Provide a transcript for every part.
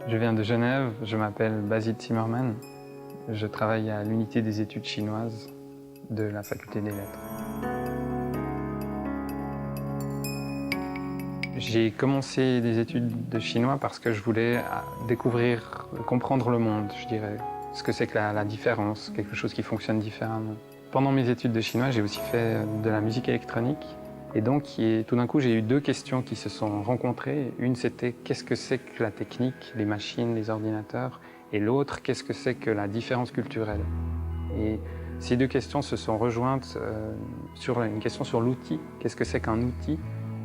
Je viens de Genève, je m'appelle Basil Zimmermann. Je travaille à l'unité des études chinoises de la faculté des lettres. J'ai commencé des études de chinois parce que je voulais découvrir, comprendre le monde, je dirais. Ce que c'est que la différence, quelque chose qui fonctionne différemment. Pendant mes études de chinois, j'ai aussi fait de la musique électronique. Et donc, tout d'un coup, j'ai eu deux questions qui se sont rencontrées. Une, c'était qu'est-ce que c'est que la technique, les machines, les ordinateurs? Et l'autre, qu'est-ce que c'est que la différence culturelle? Et ces deux questions se sont rejointes sur une question sur l'outil. Qu'est-ce que c'est qu'un outil?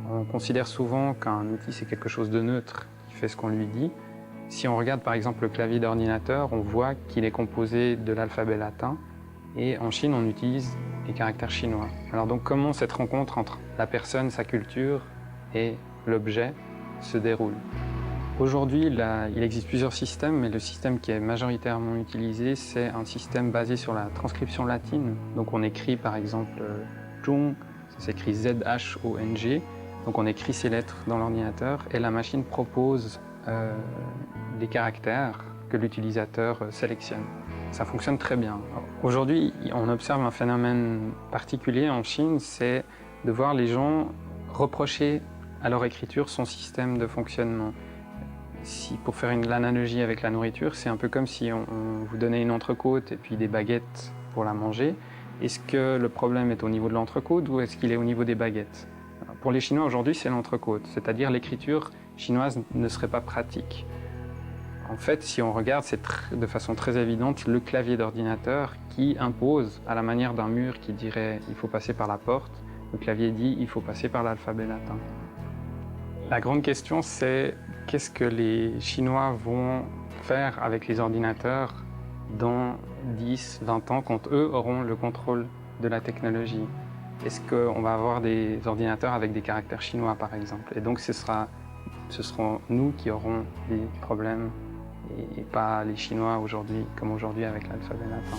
On considère souvent qu'un outil, c'est quelque chose de neutre, qui fait ce qu'on lui dit. Si on regarde par exemple le clavier d'ordinateur, on voit qu'il est composé de l'alphabet latin. Et en Chine, on utilise les caractères chinois. Alors donc comment cette rencontre entre la personne, sa culture et l'objet se déroule? Aujourd'hui, il existe plusieurs systèmes, mais le système qui est majoritairement utilisé, c'est un système basé sur la transcription latine. Donc on écrit par exemple Zhong, ça s'écrit Z-H-O-N-G. Donc on écrit ces lettres dans l'ordinateur et la machine propose des caractères que l'utilisateur sélectionne. Ça fonctionne très bien. Aujourd'hui, on observe un phénomène particulier en Chine, c'est de voir les gens reprocher à leur écriture son système de fonctionnement. Pour faire l'analogie avec la nourriture, c'est un peu comme si on vous donnait une entrecôte et puis des baguettes pour la manger. Est-ce que le problème est au niveau de l'entrecôte ou est-ce qu'il est au niveau des baguettes? Pour les Chinois aujourd'hui, c'est l'entrecôte, c'est-à-dire l'écriture chinoise ne serait pas pratique. En fait, si on regarde, c'est de façon très évidente le clavier d'ordinateur qui impose, à la manière d'un mur qui dirait « il faut passer par la porte », le clavier dit « il faut passer par l'alphabet latin ». La grande question, c'est qu'est-ce que les Chinois vont faire avec les ordinateurs dans 10, 20 ans, quand eux auront le contrôle de la technologie? Est-ce qu'on va avoir des ordinateurs avec des caractères chinois, par exemple? Et donc, ce seront nous qui aurons des problèmes et pas les Chinois aujourd'hui, comme aujourd'hui avec l'alphabet latin.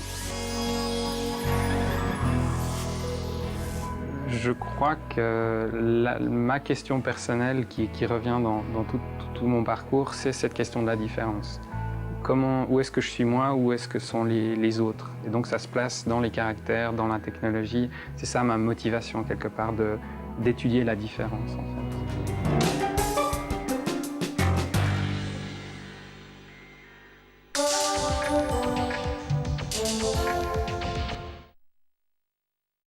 Je crois que ma question personnelle qui revient dans tout mon parcours, c'est cette question de la différence. Où est-ce que je suis moi, où est-ce que sont les autres? Et donc ça se place dans les caractères, dans la technologie. C'est ça ma motivation quelque part, d'étudier la différence en fait.